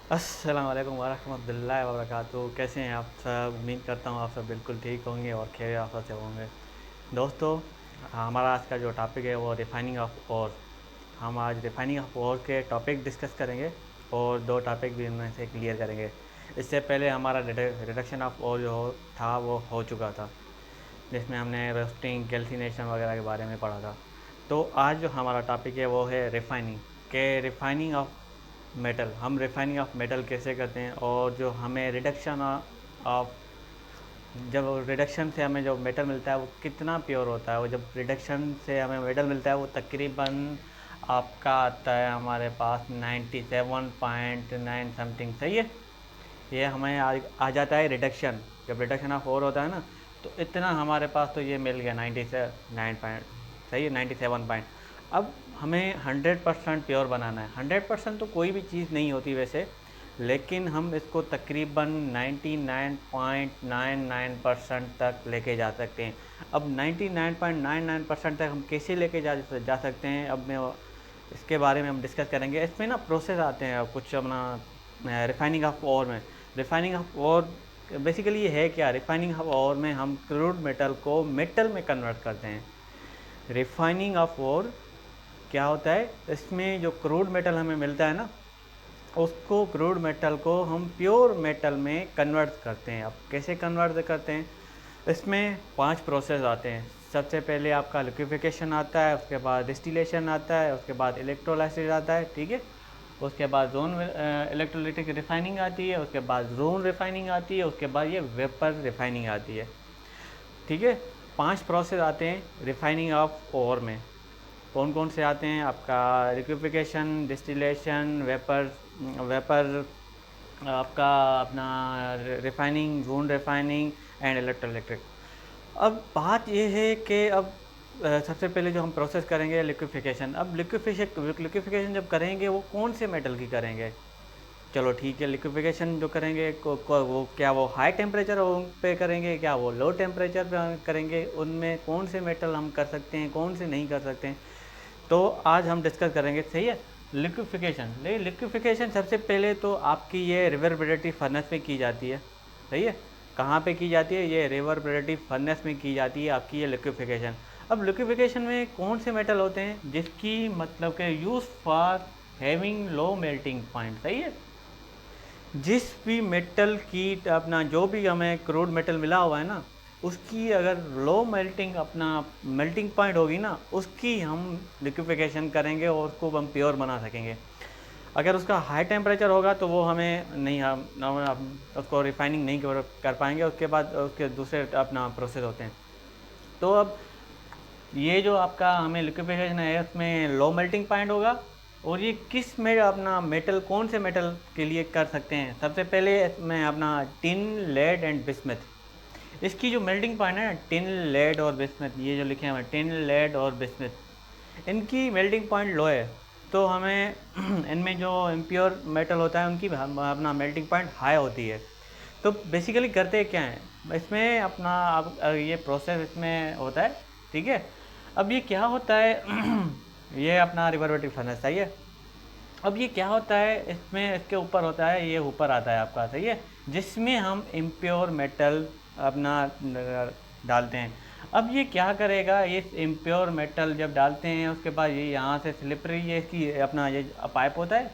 अस्सलाम वालेकुम वरहमतुल्लाहि वबरकातुहू। कैसे हैं आप सब? उम्मीद करता हूँ आप सब बिल्कुल ठीक होंगे और खैर आफियत से होंगे। दोस्तों, हमारा आज का जो टॉपिक है वो रिफाइनिंग ऑफ ओर। हम आज रिफाइनिंग ऑफ ओर के टॉपिक डिस्कस करेंगे और दो टॉपिक भी इनमें से क्लियर करेंगे। इससे पहले हमारा रिडक्शन ऑफ ओर जो था वो हो चुका था, जिसमें हमने रोस्टिंग कैल्सिनेशन वगैरह के बारे में पढ़ा था। तो आज जो हमारा टॉपिक है वो है रिफाइनिंग के रिफाइनिंग ऑफ मेटल। हम रिफाइनिंग ऑफ मेटल कैसे करते हैं और जो हमें रिडक्शन ऑफ, जब रिडक्शन से हमें जो मेटल मिलता है वो कितना प्योर होता है। वो जब रिडक्शन से हमें मेटल मिलता है वो तकरीबन आपका आता है हमारे पास 97.9 समथिंग। सही है। ये हमें आ जाता है रिडक्शन। जब रिडक्शन ऑफ ओर होता है ना, तो इतना हमारे पास तो ये मिल गया 97 पॉइंट। सही है, 97 पॉइंट। अब हमें 100% प्योर बनाना है। 100% तो कोई भी चीज़ नहीं होती वैसे, लेकिन हम इसको तकरीबन 99.99% तक लेके जा सकते हैं। अब 99.99% तक हम कैसे लेके जा सकते हैं, अब मैं इसके बारे में हम डिस्कस करेंगे। इसमें ना प्रोसेस आते हैं कुछ अपना रिफाइनिंग ऑफ ओर में। रिफाइनिंग ऑफ ओर बेसिकली ये है क्या? रिफाइनिंग ऑफ ओर में हम क्रूड मेटल को मेटल में कन्वर्ट करते हैं। रिफाइनिंग ऑफ ओर क्या होता है, इसमें जो क्रूड मेटल हमें मिलता है ना, उसको क्रूड मेटल को हम प्योर मेटल में कन्वर्ट करते हैं। अब कैसे कन्वर्ट करते हैं? इसमें 5 प्रोसेस आते हैं। सबसे पहले आपका लिक्विफिकेशन आता है, उसके बाद डिस्टिलेशन आता है, उसके बाद इलेक्ट्रोलाइसिस आता है, ठीक है। उसके बाद जोन इलेक्ट्रोलिटिक रिफाइनिंग आती है, उसके बाद जोन रिफाइनिंग आती है, उसके बाद ये वेपर रिफाइनिंग आती है, ठीक है। 5 प्रोसेस आते हैं रिफाइनिंग ऑफ ओर में। कौन कौन से आते हैं? आपका लिक्विफिकेशन, डिस्टिलेशन, वेपर वेपर आपका अपना रिफाइनिंग, जोन रिफाइनिंग एंड इलेक्ट्रोइलेक्ट्रिक। अब बात यह है कि अब सबसे पहले जो हम प्रोसेस करेंगे लिक्विफिकेशन। अब लिक्विफिकेशन जब करेंगे वो कौन से मेटल की करेंगे? चलो ठीक है, लिक्विफिकेशन जो करेंगे वो क्या वो हाई टेम्परेचर पे करेंगे, क्या वो लो टेम्परेचर पे करेंगे? उनमें कौन से मेटल हम कर सकते हैं, कौन से नहीं कर सकते हैं, तो आज हम डिस्कस करेंगे। सही है। लिक्विफिकेशन सबसे पहले तो आपकी ये रिवर्बरेटिव फर्नेस में की जाती है। सही है। कहाँ पे की जाती है? ये रिवर्बरेटिव फर्नेस में की जाती है आपकी ये लिक्विफिकेशन। अब लिक्विफिकेशन में कौन से मेटल होते हैं जिसकी मतलब के use for having low melting point? सही है। जिस भी मेटल की अपना जो भी हमें क्रूड मेटल मिला हुआ है ना, उसकी अगर लो मेल्टिंग अपना मेल्टिंग पॉइंट होगी ना, उसकी हम लिक्विफिकेशन करेंगे और उसको हम प्योर बना सकेंगे। अगर उसका हाई टेम्परेचर होगा तो वो हमें नहीं, हम उसको रिफाइनिंग नहीं कर पाएंगे। उसके बाद उसके दूसरे अपना प्रोसेस होते हैं। तो अब ये जो आपका हमें लिक्विफिकेशन है उसमें लो मेल्टिंग पॉइंट होगा। और ये किस में अपना मेटल, कौन से मेटल के लिए कर सकते हैं? सबसे पहले मैं अपना टिन, लेड एंड बिस्मथ। इसकी जो मेल्टिंग पॉइंट है ना, टिन, लेड और बिस्मथ, ये जो लिखे हैं टिन, लेड और बिस्मथ, इनकी मेल्टिंग पॉइंट लो है। तो हमें इनमें जो इम्प्योर मेटल होता है उनकी अपना मेल्टिंग पॉइंट हाई होती है। तो बेसिकली करते क्या हैं इसमें अपना, अब ये प्रोसेस इसमें होता है, ठीक है। अब ये क्या होता है ये अपना रिवर्बरेटिव फर्नेस। सही है। अब ये क्या होता है इसमें, इसके ऊपर होता है, ये ऊपर आता है आपका, सही है, जिसमें हम इम्प्योर मेटल अपना डालते हैं। अब ये क्या करेगा, ये इम्प्योर मेटल जब डालते हैं उसके बाद ये यहाँ से स्लिपरी, ये इसकी अपना ये पाइप होता है,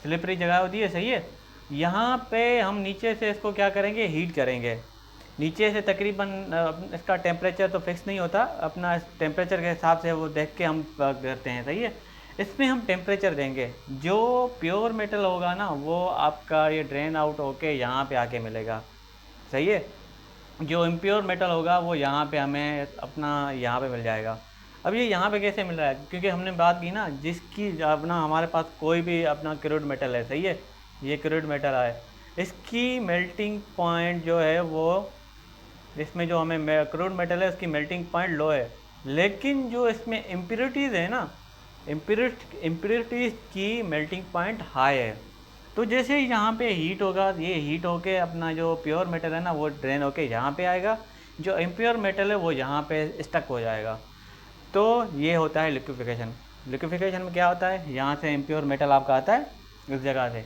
स्लिपरी जगह होती है, सही है। यहाँ पे हम नीचे से इसको क्या करेंगे, हीट करेंगे। नीचे से तकरीबन इसका टेम्परेचर तो फिक्स नहीं होता, अपना टेम्परेचर के हिसाब से वो देख के हम करते हैं, सही है। इसमें हम टेम्परेचर देंगे। जो प्योर मेटल होगा ना वो आपका ये ड्रेन आउट होके यहाँ पे आके मिलेगा, सही है। जो इम्प्योर मेटल होगा वो यहाँ पे हमें अपना यहाँ पे मिल जाएगा। अब ये यहाँ पे कैसे मिल रहा है? क्योंकि हमने बात की ना, जिसकी अपना हमारे पास कोई भी अपना क्रूड मेटल है, सही है, ये क्रूड मेटल है, इसकी मेल्टिंग पॉइंट जो है वो, इसमें जो हमें क्रूड मेटल है उसकी मेल्टिंग पॉइंट लो है, लेकिन जो इसमें इम्प्योरिटीज़ है ना, इम्प्योरिटीज़ की मेल्टिंग पॉइंट हाई है। तो जैसे यहाँ पे हीट होगा, ये हीट होके अपना जो प्योर मेटल है ना वो ड्रेन होके यहाँ पे आएगा, जो इम्प्योर मेटल है वो यहाँ पे स्टक हो जाएगा। तो ये होता है लिक्विफिकेशन। लिक्विफिकेशन में क्या होता है, यहाँ से इम्प्योर मेटल आपका आता है इस जगह से,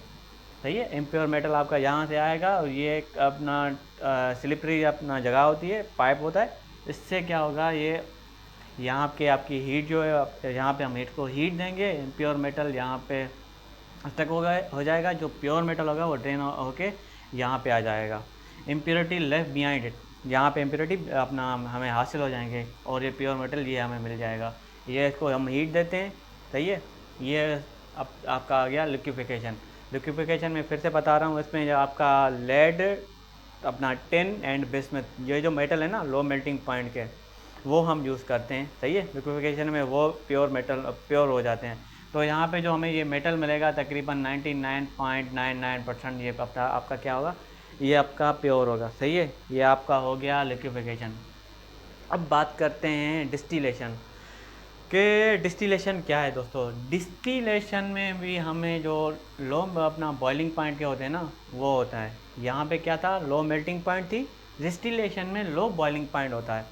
सही है। इम्प्योर मेटल आपका यहाँ से आएगा और ये एक अपना स्लिपरी अपना जगह होती है, पाइप होता है। इससे क्या होगा, ये यहाँ पे आपकी हीट जो है, यहाँ पे हम हीट को हीट देंगे, इम्प्योर मेटल यहाँ पे तक हो जाएगा। जो प्योर मेटल होगा वो ड्रेन होके यहाँ पे आ जाएगा। इम्प्योरिटी लेफ्ट बिहाइंड इट, यहाँ पे इम्प्योरिटी अपना हमें हासिल हो जाएंगे और ये प्योर मेटल ये हमें मिल जाएगा। ये इसको हम हीट देते हैं, सही है। ये आपका आ गया लिक्विफिकेशन। लिक्विफिकेशन में फिर से बता रहा हूँ, इसमें जो आपका लेड, अपना टिन एंड बिस्मथ, ये जो मेटल है ना लो मेल्टिंग पॉइंट के, वो हम यूज़ करते हैं, सही है। लिक्विफिकेशन में वो प्योर मेटल प्योर हो जाते हैं। तो यहाँ पे जो हमें ये मेटल मिलेगा तकरीबन 99.99% ये आपका क्या होगा, ये आपका प्योर होगा, सही है। ये आपका हो गया लिक्विफिकेशन। अब बात करते हैं डिस्टिलेशन के। डिस्टिलेशन क्या है दोस्तों? डिस्टिलेशन में भी हमें जो लो अपना बॉइलिंग पॉइंट के होते हैं ना, वो होता है। यहाँ पे क्या था, लो मेल्टिंग पॉइंट थी। डिस्टिलेशन में लो बॉइलिंग पॉइंट होता है।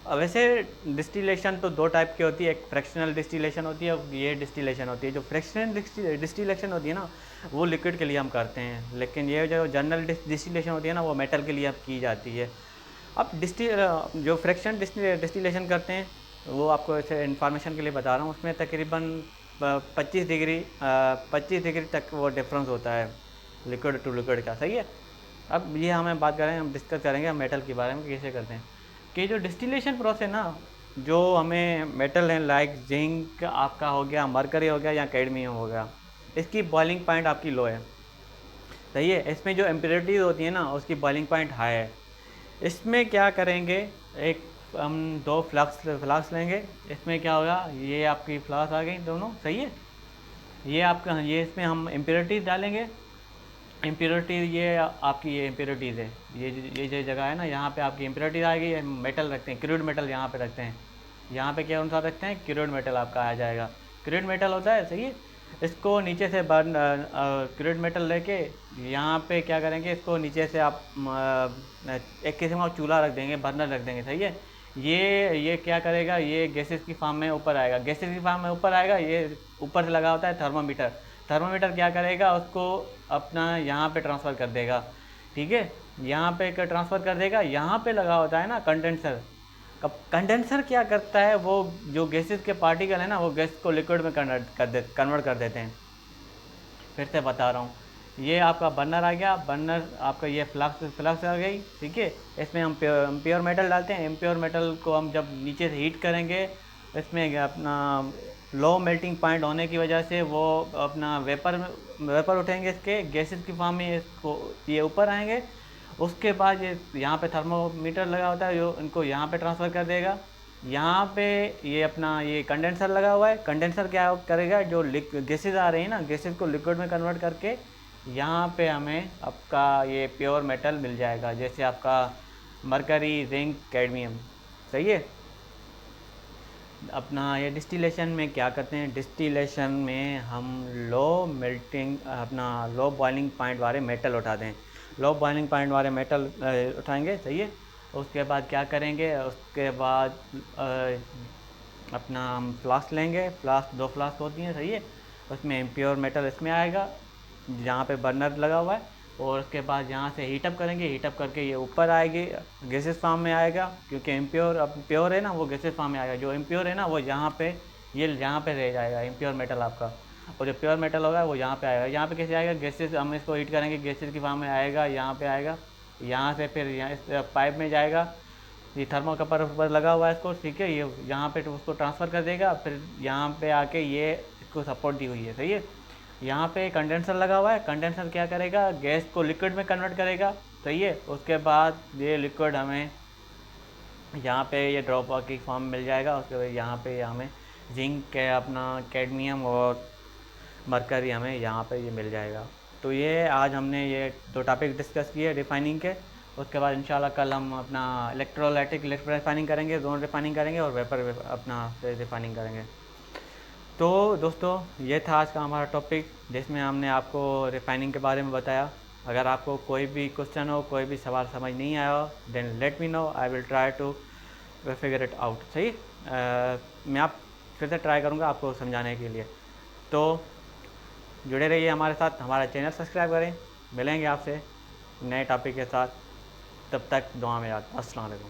वैसे डिस्टिलेशन तो दो टाइप की होती है, एक फ्रैक्शनल डिस्टिलेशन होती है और ये डिस्टिलेशन होती है। जो फ्रैक्शनल डिस्टिलेशन होती है ना, वो लिक्विड के लिए हम करते हैं, लेकिन ये जो जनरल डिस्टिलेशन होती है ना, वो मेटल के लिए अब की जाती है। अब जो फ्रैक्शन डिस्टिलेशन करते हैं, वो आपको ऐसे इन्फॉर्मेशन के लिए बता रहा हूँ। उसमें तकरीबन 25 डिग्री तक वो डिफरेंस होता है लिक्विड टू लिक्विड का, सही है। अब ये हम डिस्कस करेंगे मेटल के बारे में कैसे करते हैं। कि जो डिस्टिलेशन प्रोसेस ना, जो हमें मेटल है लाइक जिंक आपका हो गया, मरकरी हो गया या कैडमियम हो गया, इसकी बॉइलिंग पॉइंट आपकी लो है, सही है। इसमें जो इम्प्योरिटीज़ होती है ना, उसकी बॉइलिंग पॉइंट हाई है। इसमें क्या करेंगे, एक हम दो फ्लास्क लेंगे। इसमें क्या होगा, ये आपकी फ्लास्क आ गई दोनों, सही है। ये आपका ये इसमें हम इम्प्योरिटीज़ डालेंगे। इम्प्योरिटी ये आपकी ये इम्प्योरिटीज़ है, ये जो जगह है ना, यहाँ पे आपकी इम्प्योरिटीज़ आएगी। मेटल रखते हैं, क्रूड मेटल यहाँ पे रखते हैं। यहाँ पे क्या अनुसार रखते हैं, क्रूड मेटल आपका आ जाएगा। क्रूड मेटल होता है, सही है। इसको नीचे से बर्न क्रूड मेटल लेके यहाँ पे क्या करेंगे, इसको नीचे से आप एक किस्म का चूल्हा रख देंगे, बर्नर रख देंगे, सही है। ये क्या करेगा, ये गैसेस की फॉर्म में ऊपर आएगा। गैसेस की फॉर्म में ऊपर आएगा, ये ऊपर से लगा होता है थर्मामीटर। थर्मामीटर क्या करेगा, उसको अपना यहाँ पे ट्रांसफ़र कर देगा, ठीक है। यहाँ पे ट्रांसफ़र कर देगा। यहाँ पे लगा होता है ना कंडेंसर। कब कंडेंसर क्या करता है, वो जो गैसेस के पार्टिकल है ना, वो गैस को लिक्विड में कन्वर्ट कर देते हैं। फिर से बता रहा हूँ, ये आपका बर्नर आ गया। बर्नर आपका ये फ्लक्स आ गई, ठीक है। इसमें हम प्योर मेटल डालते हैं। इम्प्योर मेटल को हम जब नीचे से हीट करेंगे, इसमें अपना लो मेल्टिंग पॉइंट होने की वजह से वो अपना वेपर उठेंगे, इसके गैसेस की फॉर्म में इसको ये ऊपर आएंगे। उसके बाद ये यहाँ पे थर्मोमीटर लगा होता है, जो इनको यहाँ पे ट्रांसफ़र कर देगा। यहाँ पे ये अपना ये कंडेंसर लगा हुआ है। कंडेंसर क्या करेगा, जो गैसेज आ रही है ना, गैसेज को लिक्विड में कन्वर्ट करके यहाँ पे हमें आपका ये प्योर मेटल मिल जाएगा, जैसे आपका मरकरी, जिंक, कैडमियम, सही है। अपना ये डिस्टिलेशन में क्या करते हैं, डिस्टिलेशन में हम लो बॉइलिंग पॉइंट वाले मेटल उठाते हैं। लो बॉइलिंग पॉइंट वाले मेटल उठाएंगे, सही है। उसके बाद क्या करेंगे, उसके बाद अपना हम फ्लास्क लेंगे। दो फ्लास्क होती हैं, सही है। उसमें इम्प्योर मेटल इसमें आएगा, जहाँ पे बर्नर लगा हुआ है। और उसके बाद यहाँ से हीटअप करेंगे। हीटअप करके ये ऊपर आएगी, गैसेस फॉर्म में आएगा, क्योंकि इम्प्योर अब प्योर है ना, वो गैसेस फॉर्म में आएगा। जो इम्प्योर है ना, वो यहाँ पे यहाँ पे रह जाएगा इम्प्योर मेटल आपका। और जो प्योर मेटल होगा वो यहाँ पे आएगा। यहाँ पे कैसे आएगा, गैसेस हम इसको हीट करेंगे, गैसेस की फॉर्म में आएगा, यहाँ पे आएगा। यहाँ से फिर यहाँ इस पाइप में जाएगा। ये थर्मोकपल ऊपर लगा हुआ है इसको, ठीक है। ये यहाँ पे उसको ट्रांसफ़र कर देगा। फिर यहाँ पे आके ये इसको सपोर्ट दी हुई है, सही है। यहाँ पे कंडेंसर लगा हुआ है। कंडेंसर क्या करेगा, गैस को लिक्विड में कन्वर्ट करेगा, सही है। उसके बाद ये लिक्विड हमें यहाँ पे ये ड्रॉप की फॉर्म मिल जाएगा। उसके बाद यहाँ पे हमें जिंक के अपना कैडमियम और मरकरी हमें यहाँ पे ये मिल जाएगा। तो ये आज हमने ये दो टॉपिक डिस्कस किए रिफाइनिंग के। उसके बाद इंशाल्लाह कल हम अपना इलेक्ट्रोलाइटिक रिफाइनिंग करेंगे, जोन रिफाइनिंग करेंगे और वेपर अपना रिफाइनिंग करेंगे। तो दोस्तों ये था आज का हमारा टॉपिक, जिसमें हमने आपको रिफाइनिंग के बारे में बताया। अगर आपको कोई भी क्वेश्चन हो, कोई भी सवाल समझ नहीं आया हो, then let me know, I will try to figure it out, सही। मैं आप फिर से ट्राई करूँगा आपको समझाने के लिए। तो जुड़े रहिए हमारे साथ, हमारा चैनल सब्सक्राइब करें। मिलेंगे आपसे नए टॉपिक के साथ, तब तक दुआ में याद। अस्सलाम वालेकुम।